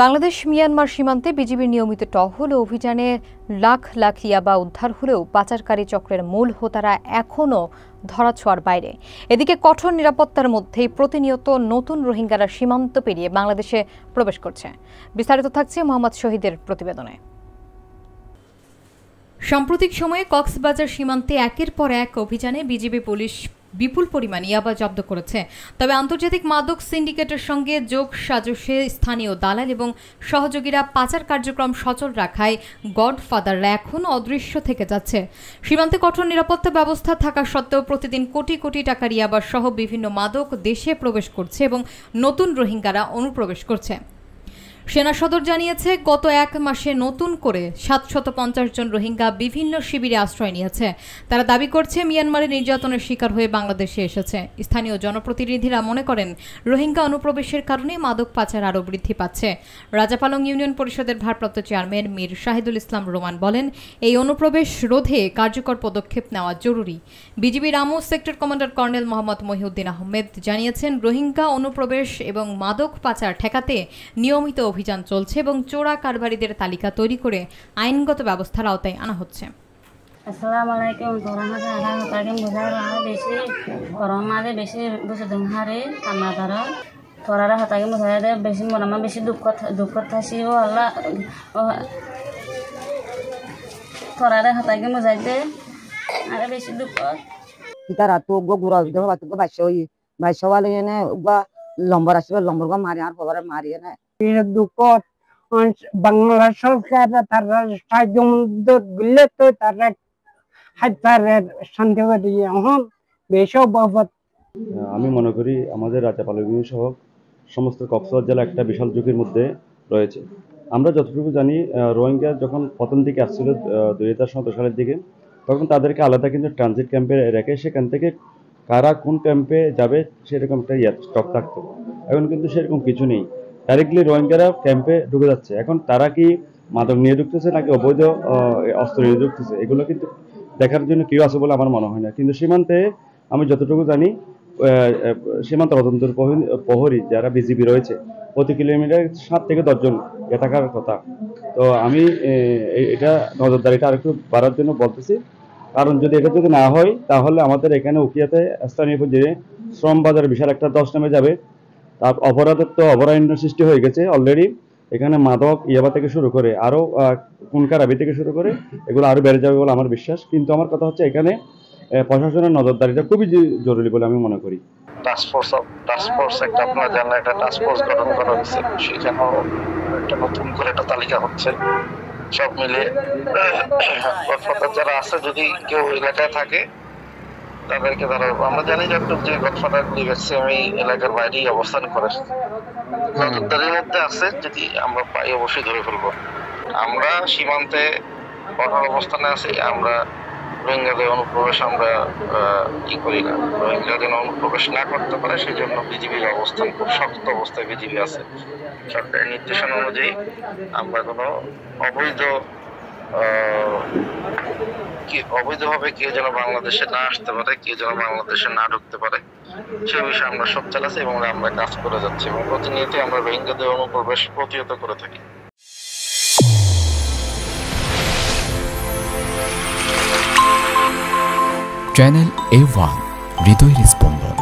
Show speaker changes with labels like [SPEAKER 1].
[SPEAKER 1] Bangladesh Myanmar সীমান্তে বিজিবির নিয়মিত টহল ও অভিযানে লাখ লাখ ইয়াবা উদ্ধার হলেও পাচারকারী চক্রের মূল হোতারা এখনও ধরাছোঁয়ার বাইরে। এদিকে কঠোর নিরাপত্তার মধ্যেই প্রতিনিয়ত নতুন রোহিঙ্গারা সীমান্ত পেরিয়ে বাংলাদেশে প্রবেশ করছে। বিস্তারিত থাকছে মোহাম্মদ শহীদের প্রতিবেদনে। সাম্প্রতিক সময়ে কক্সবাজার সীমান্তে একের পর এক অভিযানে বিজিবি পুলিশ বিপুল পরিমাণ ইয়াবা জব্দ করেছে। তবে আন্তর্জাতিক মাদক সিন্ডিকেটের সঙ্গে যোগ সাজশে স্থানীয় দালাল এবং সহযোগীরা পাচার কার্যক্রম সচল রাখায় গডফাদাররা এখন অদৃশ্য থেকে যাচ্ছে। সীমান্তে কঠোর নিরাপত্তা ব্যবস্থা থাকা সত্ত্বেও প্রতিদিন কোটি কোটি টাকার ইয়াবা সহ বিভিন্ন মাদক দেশে প্রবেশ করছে এবং নতুন রোহিঙ্গারা অনুপ্রবেশ করছে। সেনা সদর জানিয়েছে, গত এক মাসে নতুন করে ৭৫০ জন রোহিঙ্গা বিভিন্ন শিবিরে আশ্রয় নিয়েছে। তারা দাবি করছে মিয়ানমারে নির্যাতনের শিকার হয়ে বাংলাদেশে এসেছে। স্থানীয় জনপ্রতিনিধিরা মনে করেন, রোহিঙ্গা অনুপ্রবেশের কারণে মাদক পাচার আরও বৃদ্ধি পাচ্ছে। রাজাপালং ইউনিয়ন পরিষদের ভারপ্রাপ্ত চেয়ারম্যান মীর শাহিদুল ইসলাম রোমান বলেন, এই অনুপ্রবেশ রোধে কার্যকর পদক্ষেপ নেওয়া জরুরি। বিজিবির আমু sector commander colonel Mohammad Mohiuddin Ahmed জানিয়েছেন, রোহিঙ্গা অনুপ্রবেশ এবং মাদক পাচার ঠেকাতে নিয়মিত অভিযান চলছে এবং চোরা কারবারিদের তালিকা তৈরি করে আইনগত ব্যবস্থার আওতায় আনা হচ্ছে।
[SPEAKER 2] আসসালামু আলাইকুম। করোনা বেশি বসে হারে আমরা ধরো থরারা হতাকে মুখাই দে বেশি মনামা বেশি দুঃখ থাকি ও আল্লাহ থরারে হতাকে মুজাই দে আরে বেশি দুঃখ
[SPEAKER 3] তারা তো গুড়া দেবো বাতুকে বাইশ ওয়ালে এনে লম্বর আসবে লম্বর মারি আর খবর মারি এনে
[SPEAKER 4] দুঃখ বাংলা সরকার তারা সাহায্য দিলে তো তারা হাজারের শান্তি দিয়ে এখন বেশি বাবদ।
[SPEAKER 5] আমি মনে করি আমাদের রাজাপালং সহ সমস্ত কক্সবাজার জেলা একটা বিশাল ঝুঁকির মধ্যে রয়েছে। আমরা যতটুকু জানি, রোহিঙ্গা যখন প্রথম দিকে আসছিল 2017 সালের দিকে, তখন তাদেরকে আলাদা কিন্তু ট্রানজিট ক্যাম্পে রেখে সেখান থেকে কারা কোন ক্যাম্পে যাবে সেরকম একটা স্টক থাকতো। এখন কিন্তু সেরকম কিছু নেই, ডাইরেক্টলি রোহিঙ্গারা ক্যাম্পে ঢুকে যাচ্ছে। এখন তারা কি মাদক নিয়ে ঢুকতেছে নাকি অবৈধ অস্ত্র নিয়ে ঢুকতেছে, এগুলো কিন্তু দেখার জন্য কেউ আছে বলে আমার মনে হয় না। কিন্তু সীমান্তে আমি যতটুকু জানি, সীমান্ত তদন্ত প্রহরী যারা বিজিবি রয়েছে প্রতি কিলোমিটার 7 থেকে 10 জন থাকার কথা। তো আমি এটা নজরদারিটা আরেকটু বাড়ার জন্য বলতেছি, কারণ যদি এটা যদি না হয় তাহলে আমাদের এখানে উকিয়াতে স্থানীয় পর্যায়ে শ্রম বাজার বিশাল একটা দশ নামে যাবে। তার অপরাধের তো অভয়ারণ্য সৃষ্টি হয়ে গেছে অলরেডি। এখানে মাদক ইয়াবা থেকে শুরু করে আরও খুনখারাবি থেকে শুরু করে এগুলো আরও বেড়ে যাবে বলে আমার বিশ্বাস। কিন্তু আমার কথা হচ্ছে, এখানে প্রশাসনের নজরদারিটা খুবই জরুরি বলে আমি মনে করি।
[SPEAKER 6] টাস্কফোর্স একটা আপনারা জানেন, একটা টাস্কফোর্স গঠন করা হয়েছে, সেখানেও একটা নতুন করে একটা তালিকা হচ্ছে। সব মিলে গডফাদার যারা আছে, যদি কেউ এলাকায় থাকে তাদেরকে ধরো, আমরা জানি যে গডফাদার গুলি ম্যাক্সিমাম এই এলাকার বাইরেই অবস্থান করে, নজরদারির মধ্যে আছে। যদি আমরা পাই অবশ্যই ধরে ফেলবো। আমরা সীমান্তে কঠোর অবস্থানে আছি। আমরা রোহিঙ্গাদের অনুপ্রবেশ আমরা কি করি না, রোহিঙ্গাদের অনুপ্রবেশ না করতে পারে সেই জন্য বিজিবির অবস্থান খুব শক্ত অবস্থায় বিজিবি আছে। সরকারের নির্দেশনা অনুযায়ী আমরা কোনো অবৈধভাবে কেউ যেন বাংলাদেশে না আসতে পারে, কেউ যেন বাংলাদেশে না ঢুকতে পারে, সেই বিষয়ে আমরা সব চালাচ্ছি এবং আমরা কাজ করে যাচ্ছি এবং প্রতিনিয়ত আমরা রোহিঙ্গাদের অনুপ্রবেশ প্রতিহত করে থাকি।
[SPEAKER 7] চ্যানেল A1 হৃদয়ের স্পন্দন।